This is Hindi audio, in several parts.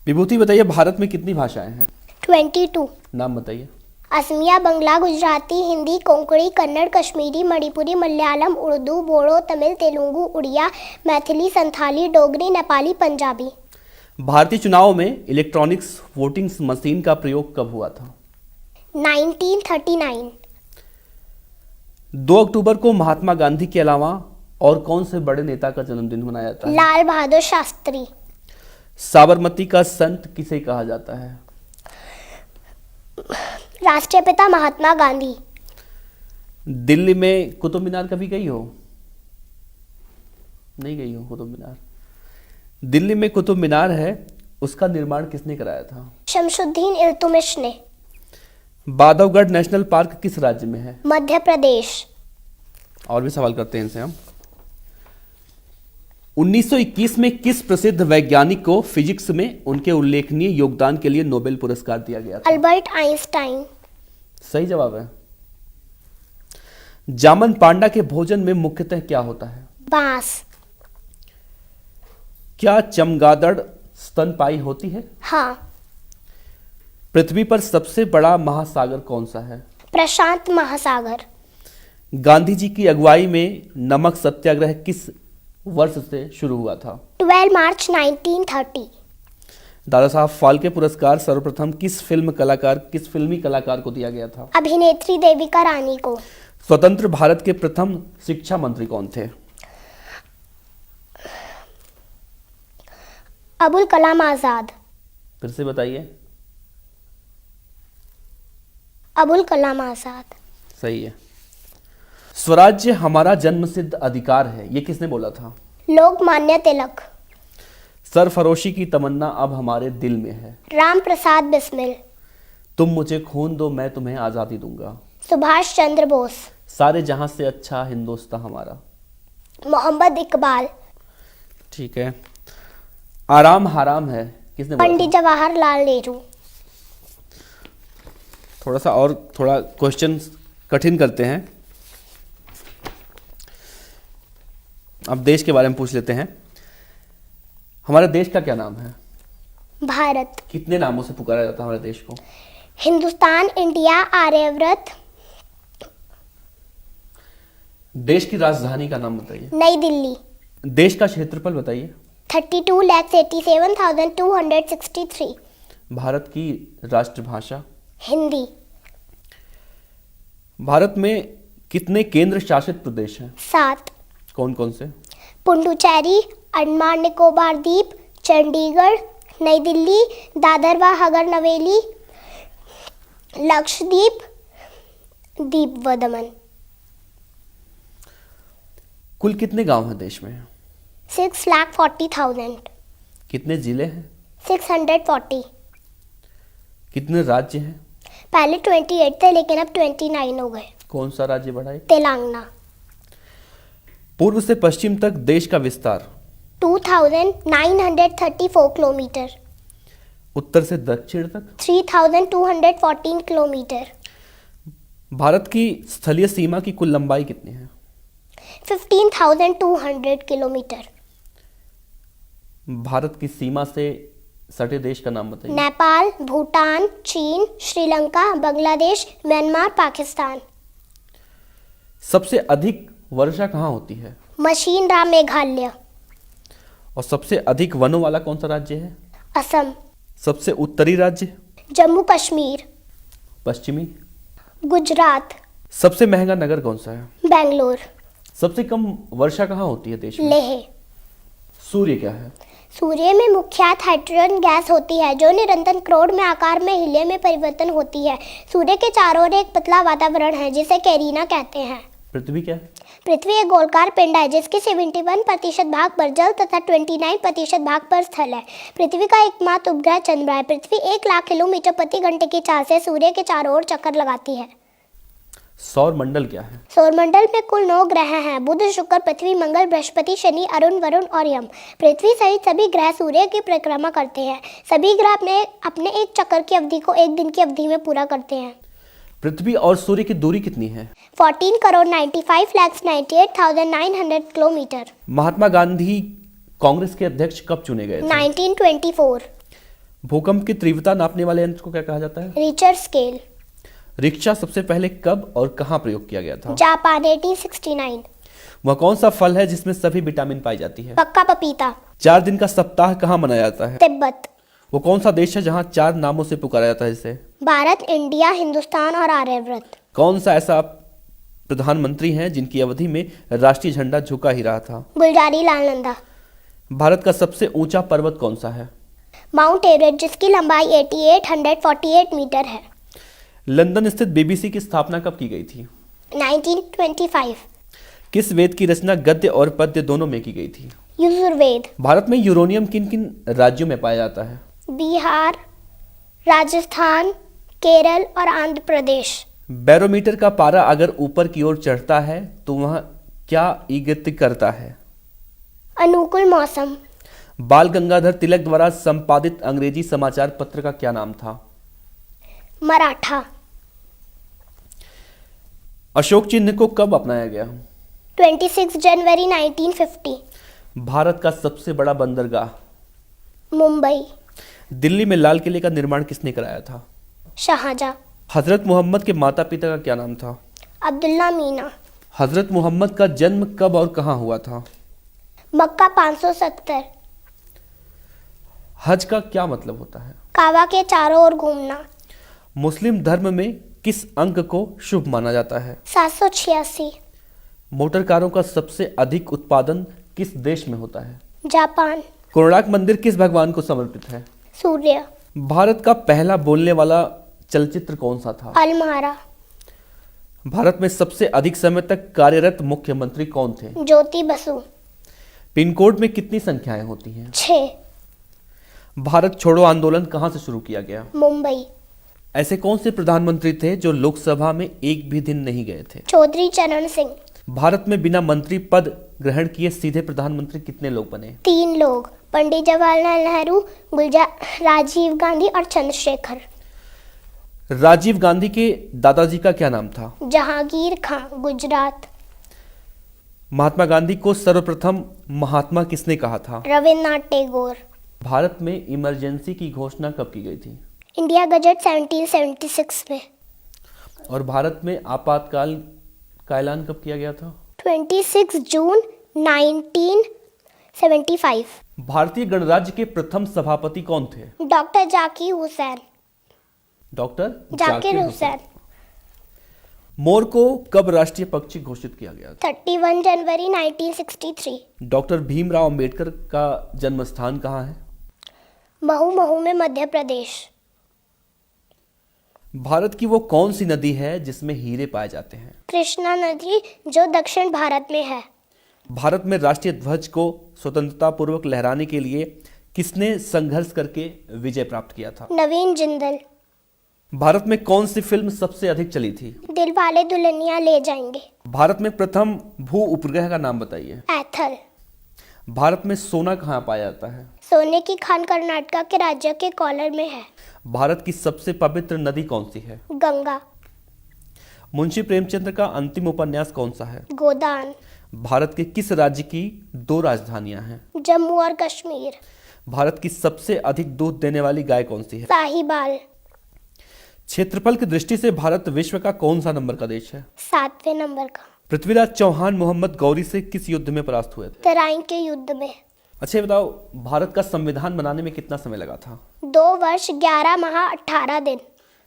विभूति बताइए, भारत में कितनी भाषाएं हैं? 22। नाम बताइए। असमिया, बंगला, गुजराती, हिंदी, कोंकणी, कन्नड़, कश्मीरी, मणिपुरी, मलयालम, उर्दू, बोडो, तमिल, तेलुगु, उड़िया, मैथिली, संथाली, डोगरी, नेपाली, पंजाबी। भारतीय चुनाव में इलेक्ट्रॉनिक्स वोटिंग मशीन का प्रयोग कब हुआ था? 1939। 2 अक्टूबर को महात्मा गांधी के अलावा और कौन से बड़े नेता का जन्मदिन मनाया जाता है? लाल बहादुर शास्त्री। साबरमती का संत किसे कहा जाता है? राष्ट्रपिता महात्मा गांधी। दिल्ली में कुतुब मीनार कभी गई हो? नहीं गई हो कुतुब मीनार? दिल्ली में कुतुब मीनार है, उसका निर्माण किसने कराया था? शमशुद्दीन इल्तुमिश ने। बांधवगढ़ नेशनल पार्क किस राज्य में है? मध्य प्रदेश। और भी सवाल करते हैं इनसे हम। 1921 में किस प्रसिद्ध वैज्ञानिक को फिजिक्स में उनके उल्लेखनीय योगदान के लिए नोबेल पुरस्कार दिया गया था? Albert Einstein. सही जवाब है। जामन पांडा के भोजन में मुख्यतः क्या होता है? बांस। क्या चमगादड़ स्तनपायी होती है? हाँ। पृथ्वी पर सबसे बड़ा महासागर कौन सा है? प्रशांत महासागर। गांधी जी की अगुवाई में नमक सत्याग्रह किस वर्ष से शुरू हुआ था? 12 मार्च 1930। दादा साहब फाल्के पुरस्कार सर्वप्रथम किस फिल्मी कलाकार को दिया गया था? अभिनेत्री देविका रानी को। स्वतंत्र भारत के प्रथम शिक्षा मंत्री कौन थे? अबुल कलाम आजाद। फिर से बताइए। अबुल कलाम आजाद। सही है। स्वराज्य हमारा जन्मसिद्ध अधिकार है, ये किसने बोला था? लोकमान्य तिलक। सरफरोशी की तमन्ना अब हमारे दिल में है। राम प्रसाद बिस्मिल। तुम मुझे खून दो, मैं तुम्हें आजादी दूंगा। सुभाष चंद्र बोस। सारे जहां से अच्छा हिंदुस्तान हमारा। मोहम्मद इकबाल। ठीक है। आराम हराम है, किसने बोला पंडित था? जवाहरलाल नेहरू। थोड़ा क्वेश्चन कठिन करते हैं। अब देश के बारे में पूछ लेते हैं। हमारे देश का क्या नाम है? भारत। कितने नामों से पुकारा जाता है हमारे देश को? हिंदुस्तान, इंडिया, आर्यव्रत। देश की राजधानी का नाम बताइए। नई दिल्ली। देश का क्षेत्रफल बताइए। 32,87,263। भारत की राष्ट्रभाषा? हिंदी। भारत में कितने केंद्र शासित प्रदेश हैं? 7। कौन कौन से? पुडुचेरी, अंडमान निकोबार द्वीप, चंडीगढ़, नई दिल्ली, दादर व हगर नवेली, लक्षद्वीप, दीप व दमन। कुल कितने गांव हैं देश में? 6,40,000। कितने जिले हैं? 640। कितने राज्य हैं? पहले 28 थे लेकिन अब 29 हो गए। कौन सा राज्य बढ़ा है? तेलंगाना। पूर्व से पश्चिम तक देश का विस्तार? 2,934 किलोमीटर। उत्तर से दक्षिण तक? 3,214 किलोमीटर। भारत की स्थलीय सीमा की कुल लंबाई कितनी है? 15,200 किलोमीटर। भारत की सीमा से सटे देश का नाम बताइए। नेपाल, भूटान, चीन, श्रीलंका, बांग्लादेश, म्यांमार, पाकिस्तान। सबसे अधिक वर्षा कहाँ होती है? मशीन राम, मेघालय। और सबसे अधिक वनों वाला कौन सा राज्य है? असम। सबसे उत्तरी राज्य? जम्मू कश्मीर। पश्चिमी? गुजरात। सबसे महंगा नगर कौन सा है? बेंगलोर। सबसे कम वर्षा कहाँ होती है देश में? लेह। सूर्य क्या है? सूर्य में मुख्यतः हाइड्रोजन गैस होती है जो निरंतर क्राउड में आकार में हीलियम में परिवर्तन होती है। सूर्य के चारों ओर एक पतला वातावरण है जिसे कैरिना कहते हैं। पृथ्वी क्या है? पृथ्वी एक गोलाकार पिंड है जिसके 71% भाग पर जल तथा 29% भाग पर स्थल है। पृथ्वी का एकमात्र उपग्रह चंद्रमा है। पृथ्वी 1,00,000 किलोमीटर प्रति घंटे की चाल से सूर्य के चारों ओर चक्कर लगाती है। सौर मंडल क्या है? सौरमंडल में कुल 9 ग्रह हैं। बुध, शुक्र, पृथ्वी, मंगल, बृहस्पति, शनि, अरुण, वरुण और यम। पृथ्वी सहित सभी ग्रह सूर्य की परिक्रमा करते हैं। सभी ग्रह अपने एक चक्कर की अवधि को एक दिन की अवधि में पूरा करते हैं। पृथ्वी और सूर्य की दूरी कितनी है? 14,95,98,900 किलोमीटर। महात्मा गांधी कांग्रेस के अध्यक्ष कब चुने गए थे? 1924। भूकंप की तीव्रता नापने वाले यंत्र को क्या कहा जाता है? Richter scale. रिक्शा सबसे पहले कब और कहाँ प्रयोग किया गया था? जापान 1869। वह कौन सा फल है जिसमें सभी विटामिन पाई जाती है? पक्का पपीता। 4 दिन का सप्ताह कहाँ मनाया जाता है? तिब्बत। वो कौन सा देश है जहाँ 4 नामों से पुकारा जाता है इसे? भारत, इंडिया, हिंदुस्तान और आर्यव्रत। कौन सा ऐसा प्रधानमंत्री हैं जिनकी अवधि में राष्ट्रीय झंडा झुका ही रहा था? गुलजारी लाल नंदा। भारत का सबसे ऊंचा पर्वत कौन सा है? माउंट एवरेस्ट, जिसकी लंबाई 8848 मीटर है। लंदन स्थित बीबीसी की स्थापना कब की गई थी? 1925। किस वेद की रचना गद्य और पद्य दोनों में की गई थी? यजुर्वेद। भारत में यूरेनियम किन किन राज्यों में पाया जाता है? बिहार, राजस्थान, केरल और आंध्र प्रदेश। बैरोमीटर का पारा अगर ऊपर की ओर चढ़ता है तो वह क्या इंगित करता है? अनुकूल मौसम। बाल गंगाधर तिलक द्वारा संपादित अंग्रेजी समाचार पत्र का क्या नाम था? मराठा। अशोक चिन्ह को कब अपनाया गया? 26 जनवरी 1950। भारत का सबसे बड़ा बंदरगाह? मुंबई। दिल्ली में लाल किले का निर्माण किसने कराया था? शाहजहां। हजरत मोहम्मद के माता पिता का क्या नाम था? अब्दुल्ला मीना। हजरत मोहम्मद का जन्म कब और कहाँ हुआ था? मक्का 570। हज का क्या मतलब होता है? काबा के चारों ओर घूमना। मुस्लिम धर्म में किस अंक को शुभ माना जाता है? 786। मोटर कारों का सबसे अधिक उत्पादन किस देश में होता है? जापान। कोणार्क मंदिर किस भगवान को समर्पित है? सूर्य। भारत का पहला बोलने वाला चलचित्र कौन सा था? अलमारा। भारत में सबसे अधिक समय तक कार्यरत मुख्यमंत्री कौन थे? ज्योति बसु। पिन कोड में कितनी संख्याएं होती हैं? 6। भारत छोड़ो आंदोलन कहां से शुरू किया गया? मुंबई। ऐसे कौन से प्रधानमंत्री थे जो लोकसभा में एक भी दिन नहीं गए थे? चौधरी चरण सिंह। भारत में बिना मंत्री पद ग्रहण किए सीधे प्रधानमंत्री कितने लोग बने? 3 लोग, पंडित जवाहरलाल नेहरू, राजीव गांधी और चंद्रशेखर। राजीव गांधी के दादाजी का क्या नाम था? जहांगीर खां, गुजरात। महात्मा गांधी को सर्वप्रथम महात्मा किसने कहा था? रविन्द्रनाथ टैगोर। भारत में इमरजेंसी की घोषणा कब की गई थी? इंडिया गजट 1776 में। और भारत में आपातकाल का ऐलान कब किया गया था? 26 जून 1975। भारतीय गणराज्य के प्रथम सभापति कौन थे? डॉक्टर जाकिर हुसैन। डॉक्टर जाकिर हुसैन। मोर को कब राष्ट्रीय पक्षी घोषित किया गया? 31 जनवरी 1963। डॉक्टर भीमराव अंबेडकर का जन्म स्थान कहाँ है? महू में मध्य प्रदेश। भारत की वो कौन सी नदी है जिसमें हीरे पाए जाते हैं? कृष्णा नदी, जो दक्षिण भारत में है। भारत में राष्ट्रीय ध्वज को स्वतंत्रता पूर्वक लहराने के लिए किसने संघर्ष करके विजय प्राप्त किया था? नवीन जिंदल। भारत में कौन सी फिल्म सबसे अधिक चली थी? दिलवाले दुल्हनिया ले जाएंगे। भारत में प्रथम भू उपग्रह का नाम बताइए। एथल। भारत में सोना कहाँ पाया जाता है? सोने की खान कर्नाटक के राज्य के कोलार में है। भारत की सबसे पवित्र नदी कौन सी है? गंगा। मुंशी प्रेमचंद्र का अंतिम उपन्यास कौन सा है? गोदान। भारत के किस राज्य की 2 राजधानियां हैं? जम्मू और कश्मीर। भारत की सबसे अधिक दूध देने वाली गाय कौन सी है? साहिवाल। क्षेत्रफल की दृष्टि से भारत विश्व का कौन सा नंबर का देश है? 7वें नंबर का। पृथ्वीराज चौहान मोहम्मद गौरी से किस युद्ध में परास्त हुए थे? तराइन के युद्ध में। अच्छा बताओ, भारत का संविधान बनाने में कितना समय लगा था? 2 वर्ष 11 माह 18 दिन।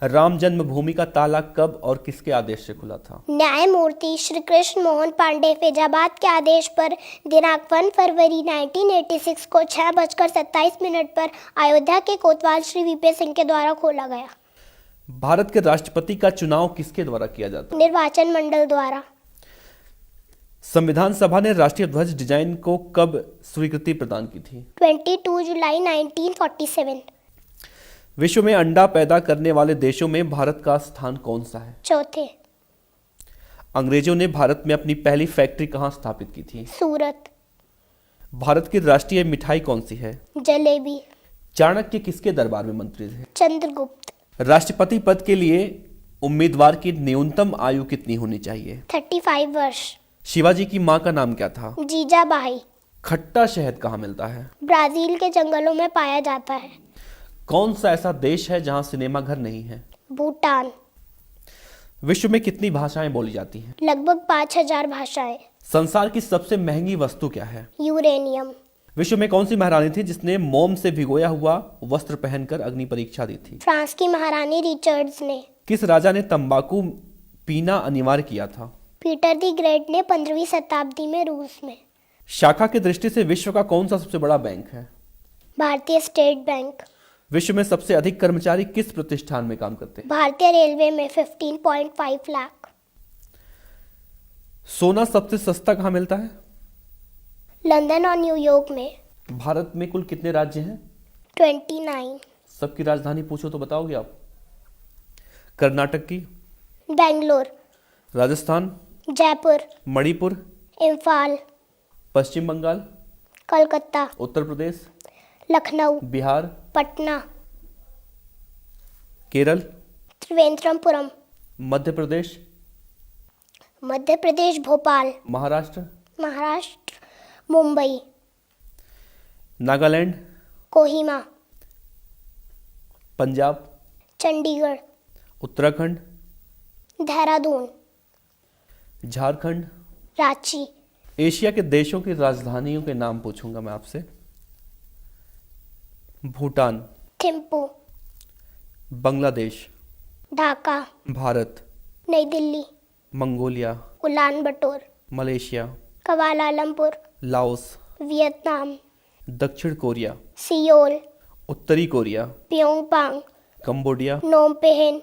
राम जन्मभूमि का ताला कब और किसके आदेश से खुला था? न्यायमूर्ति श्री कृष्ण मोहन पांडे फैजाबाद के आदेश पर दिनांक 1 फरवरी 1986 को 6:27 पर अयोध्या के कोतवाल श्री वीपी सिंह के द्वारा खोला गया। भारत के राष्ट्रपति का चुनाव किसके द्वारा किया जाता है? निर्वाचन मंडल द्वारा। संविधान सभा ने राष्ट्रीय ध्वज डिजाइन को कब स्वीकृति प्रदान की थी? 22 जुलाई 1947। विश्व में अंडा पैदा करने वाले देशों में भारत का स्थान कौन सा है? चौथे। अंग्रेजों ने भारत में अपनी पहली फैक्ट्री कहाँ स्थापित की थी? सूरत। भारत की राष्ट्रीय मिठाई कौन सी है? जलेबी। चाणक्य किसके दरबार में मंत्री थे? चंद्रगुप्त। राष्ट्रपति पद के लिए उम्मीदवार की न्यूनतम आयु कितनी होनी चाहिए? 35 वर्ष। शिवाजी की मां का नाम क्या था? जीजाबाई। खट्टा शहद कहाँ मिलता है? ब्राजील के जंगलों में पाया जाता है। कौन सा ऐसा देश है जहां सिनेमा घर नहीं है? भूटान। विश्व में कितनी भाषाएं बोली जाती हैं? लगभग 5000 भाषाएं। संसार की सबसे महंगी वस्तु क्या है? यूरेनियम। विश्व में कौन सी महारानी थी जिसने मोम से भिगोया हुआ वस्त्र पहनकर अग्नि परीक्षा दी थी? फ्रांस की महारानी रिचर्ड्स ने। किस राजा ने तंबाकू पीना अनिवार्य किया था? पीटर द ग्रेट ने 15वीं शताब्दी में रूस में। शाखा की दृष्टि से विश्व का कौन सा सबसे बड़ा बैंक है? भारतीय स्टेट बैंक। विश्व में सबसे अधिक कर्मचारी किस प्रतिष्ठान में काम करते हैं? भारतीय रेलवे में 15.5 लाख। सोना सबसे सस्ता कहाँ मिलता है? लंदन और न्यूयॉर्क में। भारत में कुल कितने राज्य हैं? 29। सबकी राजधानी पूछो तो बताओगे आप? कर्नाटक की? बेंगलोर। राजस्थान? जयपुर। मणिपुर? इम्फाल। पश्चिम बंगाल? कलकत्ता। उत्तर प्रदेश? लखनऊ। बिहार? पटना। केरल? त्रिवेंद्रमपुरम। मध्य प्रदेश? मध्य प्रदेश भोपाल। महाराष्ट्र? महाराष्ट्र मुंबई। नागालैंड? कोहिमा। पंजाब? चंडीगढ़। उत्तराखंड? देहरादून। झारखंड? रांची। एशिया के देशों की राजधानियों के नाम पूछूंगा मैं आपसे। Bhutan? Thimphu. Bangladesh? Dhaka. Bharat? New Delhi. Mongolia? Ulan Bator. Malaysia? Kuala Lumpur. Laos? Vietnam. दक्षिण कोरिया? सियोल। उत्तरी कोरिया? प्योंगयांग। कंबोडिया? नोम पेहेन।